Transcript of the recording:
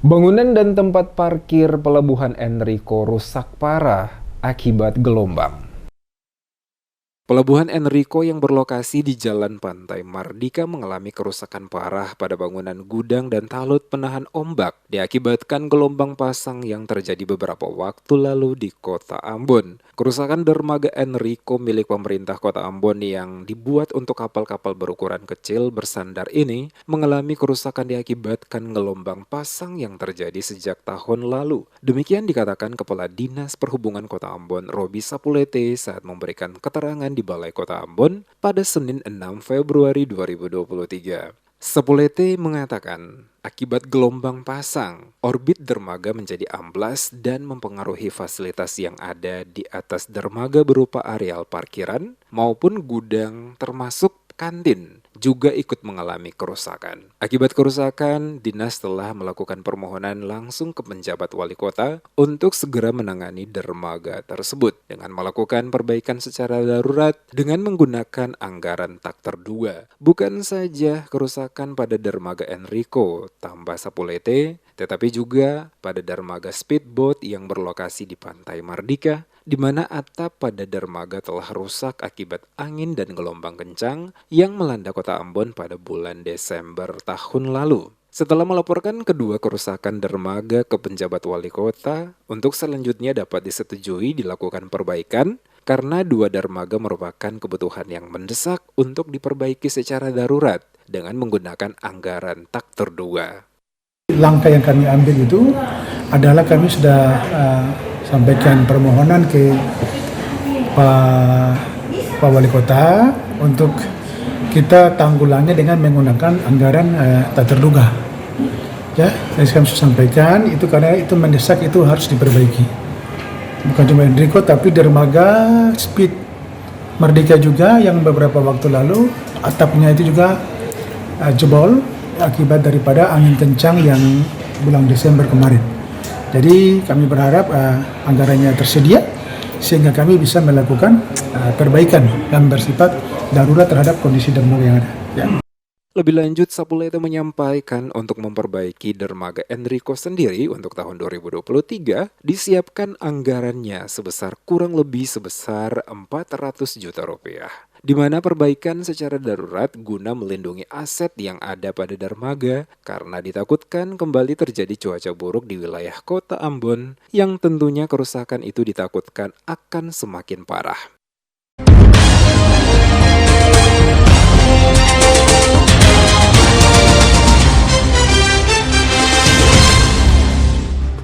Bangunan dan tempat parkir Pelabuhan Enrico rusak parah akibat gelombang. Pelabuhan Enrico yang berlokasi di Jalan Pantai Mardika mengalami kerusakan parah pada bangunan gudang dan talut penahan ombak diakibatkan gelombang pasang yang terjadi beberapa waktu lalu di Kota Ambon. Kerusakan dermaga Enrico milik pemerintah Kota Ambon yang dibuat untuk kapal-kapal berukuran kecil bersandar ini mengalami kerusakan diakibatkan gelombang pasang yang terjadi sejak tahun lalu. Demikian dikatakan Kepala Dinas Perhubungan Kota Ambon, Robi Sapulete, saat memberikan keterangan di Balai Kota Ambon pada Senin 6 Februari 2023. Sapulete mengatakan, akibat gelombang pasang, orbit dermaga menjadi amblas dan mempengaruhi fasilitas yang ada di atas dermaga berupa areal parkiran maupun gudang termasuk kantin juga ikut mengalami kerusakan. Akibat kerusakan, dinas telah melakukan permohonan langsung ke penjabat wali kota untuk segera menangani dermaga tersebut dengan melakukan perbaikan secara darurat dengan menggunakan anggaran tak terduga. Bukan saja kerusakan pada dermaga Enrico, tambah Sapulete, tetapi juga pada dermaga speedboat yang berlokasi di Pantai Mardika, di mana atap pada dermaga telah rusak akibat angin dan gelombang kencang yang melanda Kota Ambon pada bulan Desember tahun lalu. Setelah melaporkan kedua kerusakan dermaga ke penjabat wali kota, untuk selanjutnya dapat disetujui dilakukan perbaikan karena dua dermaga merupakan kebutuhan yang mendesak untuk diperbaiki secara darurat dengan menggunakan anggaran tak terduga. Langkah yang kami ambil itu adalah kami sudah sampaikan permohonan ke Pak Wali Kota untuk kita tanggulannya dengan menggunakan anggaran tak terduga. Ya, jadi kami sudah sampaikan itu karena itu mendesak, itu harus diperbaiki. Bukan cuma Enrico tapi dermaga Speed Mardika juga yang beberapa waktu lalu atapnya itu juga jebol akibat daripada angin kencang yang bulan Desember kemarin. Jadi kami berharap anggarannya tersedia sehingga kami bisa melakukan perbaikan yang bersifat darurat terhadap kondisi dermaga yang ada. Ya. Lebih lanjut, Sapulete menyampaikan untuk memperbaiki dermaga Enrico sendiri untuk tahun 2023 disiapkan anggarannya sebesar kurang lebih sebesar 400 juta rupiah. Di mana perbaikan secara darurat guna melindungi aset yang ada pada dermaga karena ditakutkan kembali terjadi cuaca buruk di wilayah Kota Ambon yang tentunya kerusakan itu ditakutkan akan semakin parah.